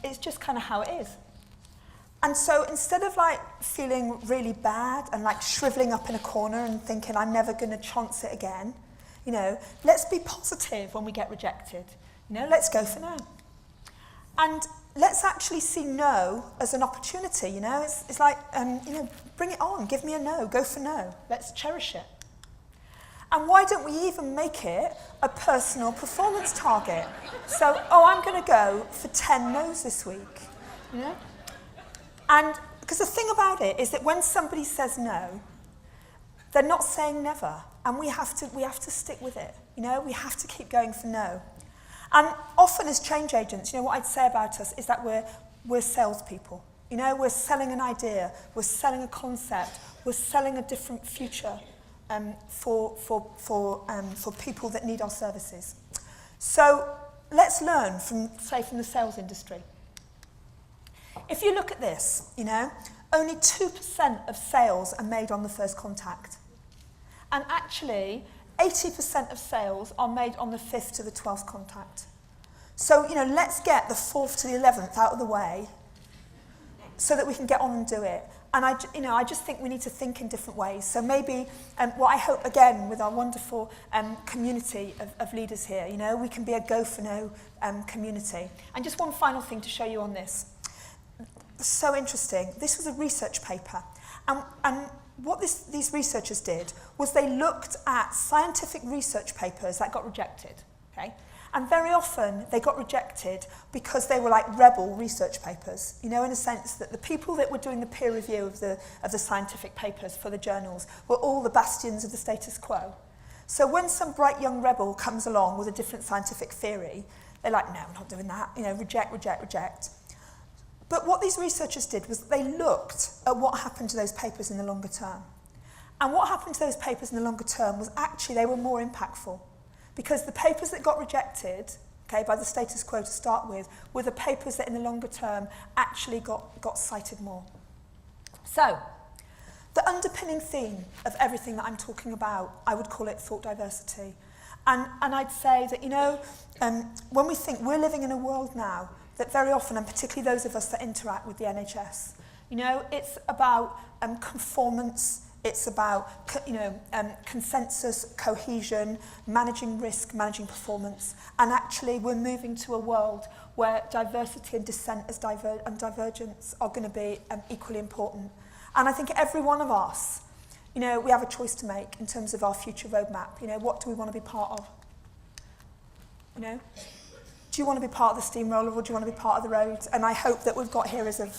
It's just kind of how it is. And so instead of feeling really bad and shriveling up in a corner and thinking I'm never going to chance it again, let's be positive when we get rejected. Let's go for no. And let's actually see no as an opportunity, It's like, bring it on, give me a no, go for no. Let's cherish it. And why don't we even make it a personal performance target? So, I'm going to go for 10 no's this week, And because the thing about it is that when somebody says no, they're not saying never. and we have to stick with it. You know, we have to keep going for no. And often as change agents, you know, what I'd say about us is that we're salespeople. You know, we're selling an idea, we're selling a concept, we're selling a different future for people that need our services. So let's learn from the sales industry. If you look at this, you know, only 2% of sales are made on the first contact. And actually, 80% of sales are made on the 5th to the 12th contact. So, you know, let's get the 4th to the 11th out of the way so that we can get on and do it. And I just think we need to think in different ways. So maybe what I hope, again, with our wonderful community of leaders here, you know, we can be a go for no community. And just one final thing to show you on this. So interesting. This was a research paper. And what these researchers did was they looked at scientific research papers that got rejected. Okay? And very often they got rejected because they were like rebel research papers, you know, in a sense that the people that were doing the peer review of the scientific papers for the journals were all the bastions of the status quo. So when some bright young rebel comes along with a different scientific theory, they're like, no, we're not doing that, you know, reject, reject, reject. But what these researchers did was they looked at what happened to those papers in the longer term. And what happened to those papers in the longer term was actually they were more impactful. Because the papers that got rejected, okay, by the status quo to start with, were the papers that in the longer term actually got cited more. So, the underpinning theme of everything that I'm talking about, I would call it thought diversity. And I'd say that, you know, when we think we're living in a world now that very often, and particularly those of us that interact with the NHS, you know, it's about conformance, it's about, you know, consensus, cohesion, managing risk, managing performance. And actually, we're moving to a world where diversity and dissent and divergence are going to be equally important. And I think every one of us, you know, we have a choice to make in terms of our future roadmap. You know, what do we want to be part of? You know, do you want to be part of the steamroller or do you want to be part of the road? And I hope that we've got here is a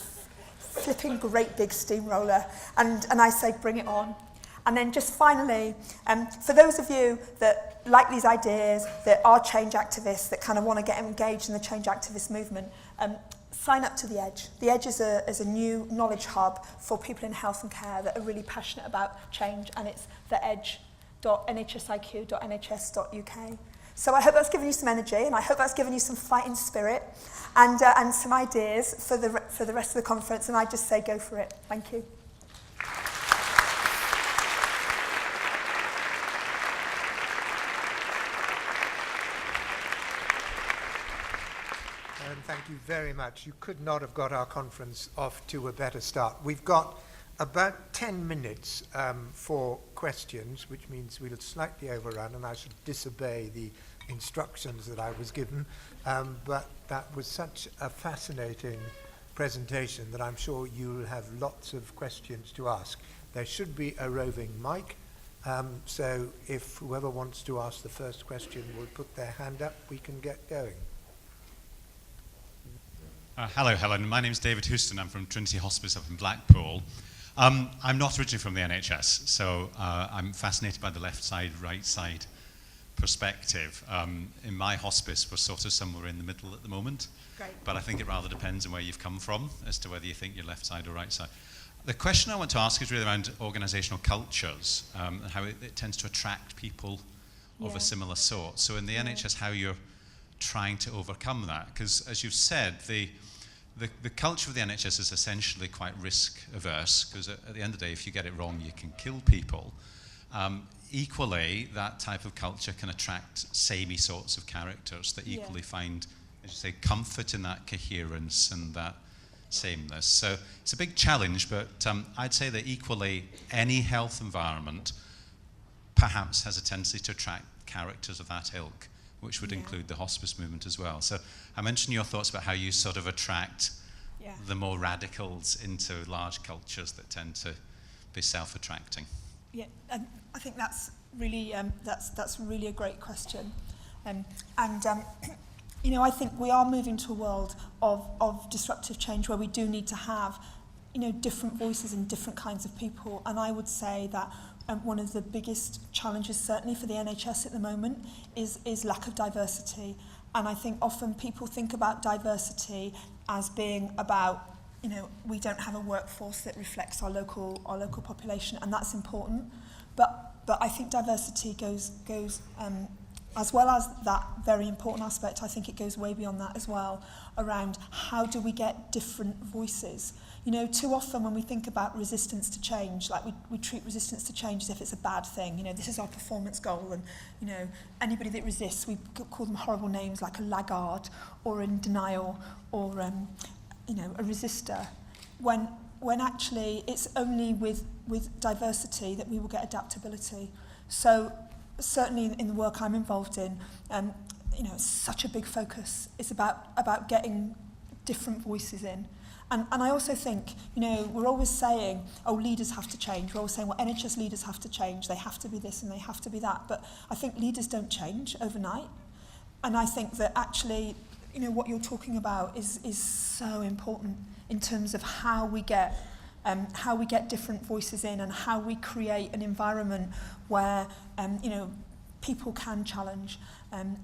flipping great big steamroller, and I say bring it on. And then just finally, for those of you that like these ideas, that are change activists, that kind of want to get engaged in the change activist movement, sign up to The Edge. The Edge is a new knowledge hub for people in health and care that are really passionate about change, and it's theedge.nhsiq.nhs.uk. So I hope that's given you some energy, and I hope that's given you some fighting spirit and some ideas for the rest of the conference, and I just say go for it. Thank you. And thank you very much. You could not have got our conference off to a better start. We've got about 10 minutes for questions, which means we'll slightly overrun, and I should disobey the instructions that I was given. But that was such a fascinating presentation that I'm sure you'll have lots of questions to ask. There should be a roving mic, so if whoever wants to ask the first question will put their hand up, we can get going. Hello, Helen. My name's David Houston. I'm from Trinity Hospice up in Blackpool. I'm not originally from the NHS, so I'm fascinated by the left side, right side perspective. In my hospice, we're sort of somewhere in the middle at the moment. Great. But I think it rather depends on where you've come from as to whether you think you're left side or right side. The question I want to ask is really around organisational cultures, and how it tends to attract people of a similar sort. So in the NHS, how you're trying to overcome that, because as you've said, the culture of the NHS is essentially quite risk averse, because at the end of the day, if you get it wrong, you can kill people. Equally, that type of culture can attract samey sorts of characters that equally find, as you say, comfort in that coherence and that sameness. So it's a big challenge, but I'd say that equally any health environment perhaps has a tendency to attract characters of that ilk, which would include the hospice movement as well. So I mentioned your thoughts about how you sort of attract the more radicals into large cultures that tend to be self-attracting. Yeah, and I think that's really that's really a great question, you know, I think we are moving to a world of disruptive change where we do need to have, you know, different voices and different kinds of people. And I would say that one of the biggest challenges, certainly for the NHS at the moment, is lack of diversity. And I think often people think about diversity as being about, you know, we don't have a workforce that reflects our local population, and that's important. But I think diversity goes as well as that very important aspect. I think it goes way beyond that as well, around how do we get different voices. You know, too often when we think about resistance to change, like we treat resistance to change as if it's a bad thing. You know, this is our performance goal, and, you know, anybody that resists, we call them horrible names like a laggard or in denial or, you know, a resistor. When actually it's only with diversity that we will get adaptability. So certainly in the work I'm involved in, you know, it's such a big focus. It's about getting different voices in. And I also think, you know, we're always saying, oh, leaders have to change. We're always saying, well, NHS leaders have to change. They have to be this and they have to be that. But I think leaders don't change overnight. And I think that actually, you know, what you're talking about is so important in terms of how we get different voices in and how we create an environment where, you know, people can challenge and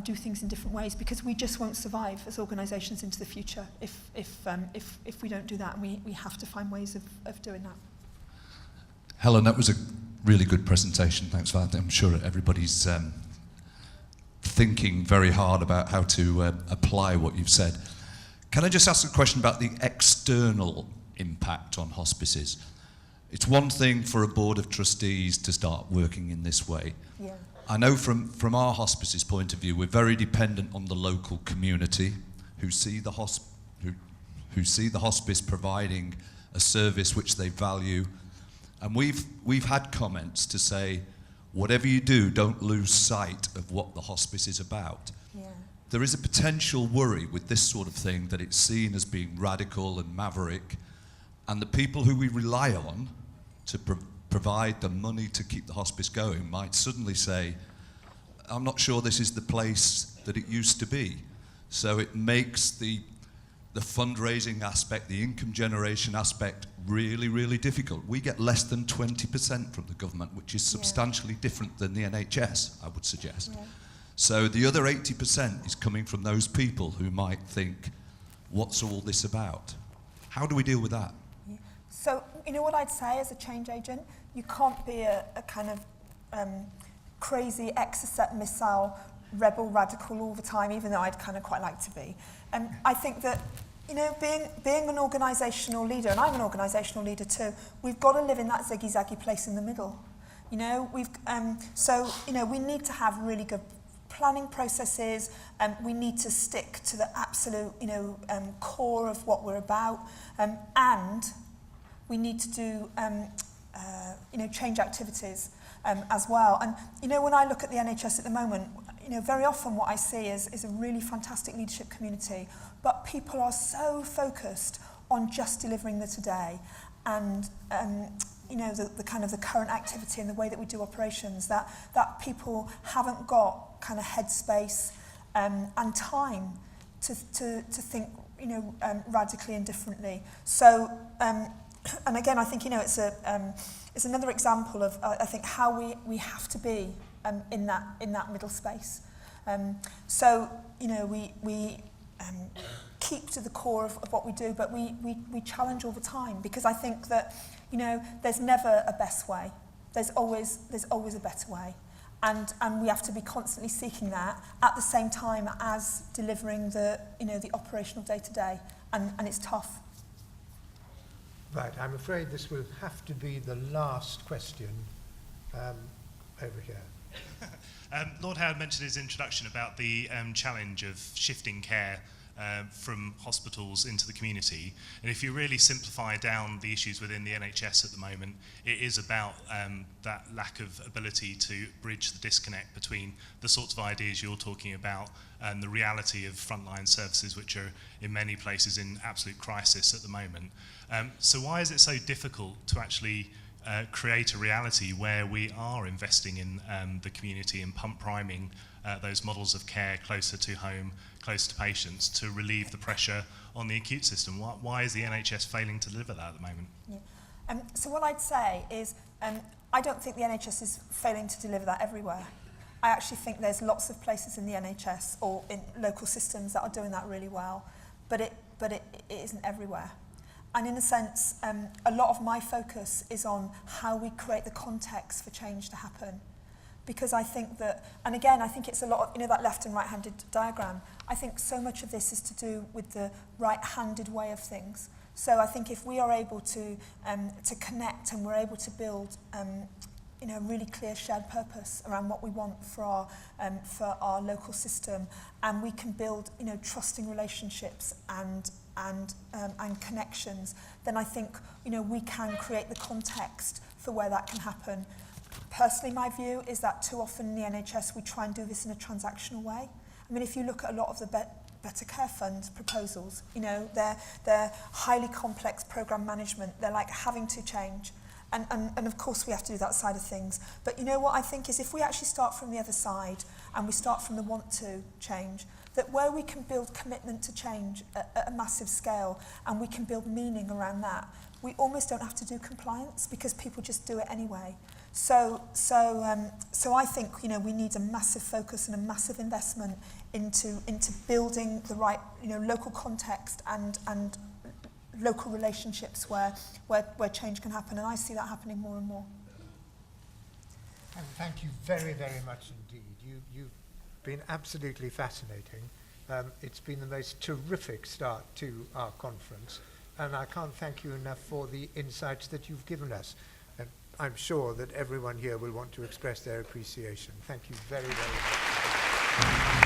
do things in different ways, because we just won't survive as organisations into the future if we don't do that. And we have to find ways of doing that. Helen, that was a really good presentation. Thanks for that. I'm sure everybody's thinking very hard about how to apply what you've said. Can I just ask a question about the external impact on hospices? It's one thing for a board of trustees to start working in this way. Yeah. I know from our hospice's point of view, we're very dependent on the local community who see the hospice providing a service which they value. And we've had comments to say, whatever you do, don't lose sight of what the hospice is about. Yeah. There is a potential worry with this sort of thing that it's seen as being radical and maverick, and the people who we rely on to provide the money to keep the hospice going might suddenly say, I'm not sure this is the place that it used to be. So it makes the fundraising aspect, the income generation aspect really, really difficult. We get less than 20% from the government, which is substantially different than the NHS, I would suggest. Yeah. So the other 80% is coming from those people who might think, what's all this about? How do we deal with that? Yeah. So, you know what I'd say as a change agent? You can't be a kind of crazy Exocet missile rebel radical all the time, even though I'd kind of quite like to be. I think that, you know, being an organisational leader, and I'm an organisational leader too, we've got to live in that ziggy-zaggy place in the middle. You know, so, you know, we need to have really good planning processes, we need to stick to the absolute, you know, core of what we're about, and we need to do, you know, change activities as well. And, you know, when I look at the NHS at the moment, you know, very often what I see is a really fantastic leadership community, but people are so focused on just delivering the today and, you know, the kind of the current activity and the way that we do operations, that people haven't got kind of headspace and time to think, you know, radically and differently. So, and again, I think, you know, it's another example of, I think, how we have to be in that middle space. So, you know, we keep to the core of what we do, but we challenge all the time, because I think that, you know, there's never a best way. There's always a better way. And we have to be constantly seeking that at the same time as delivering the, you know, the operational day-to-day. And it's tough. Right, I'm afraid this will have to be the last question over here. Lord Howard mentioned in his introduction about the challenge of shifting care from hospitals into the community. And if you really simplify down the issues within the NHS at the moment, it is about that lack of ability to bridge the disconnect between the sorts of ideas you're talking about and the reality of frontline services, which are in many places in absolute crisis at the moment. So why is it so difficult to actually create a reality where we are investing in the community and pump priming those models of care closer to home, closer to patients, to relieve the pressure on the acute system? Why is the NHS failing to deliver that at the moment? Yeah. So what I'd say is I don't think the NHS is failing to deliver that everywhere. I actually think there's lots of places in the NHS or in local systems that are doing that really well, but it isn't everywhere. And in a sense, a lot of my focus is on how we create the context for change to happen. Because I think that, and again, I think it's a lot of, that left and right-handed diagram. I think so much of this is to do with the right-handed way of things. So I think if we are able to connect and we're able to build really clear shared purpose around what we want for our local system, and we can build trusting relationships and connections, then I think we can create the context for where that can happen. Personally, my view is that too often in the NHS we try and do this in a transactional way. I mean, if you look at a lot of the Better Care Fund proposals, they're highly complex programme management. They're like having to change. And of course we have to do that side of things. But what I think is if we actually start from the other side and we start from the want to change, that where we can build commitment to change at a massive scale and we can build meaning around that, we almost don't have to do compliance because people just do it anyway. So I think we need a massive focus and a massive investment into building the right local context and local relationships where change can happen, and I see that happening more and more. And thank you very, very much indeed. You've been absolutely fascinating. It's been the most terrific start to our conference, and I can't thank you enough for the insights that you've given us. And I'm sure that everyone here will want to express their appreciation. Thank you very, very much.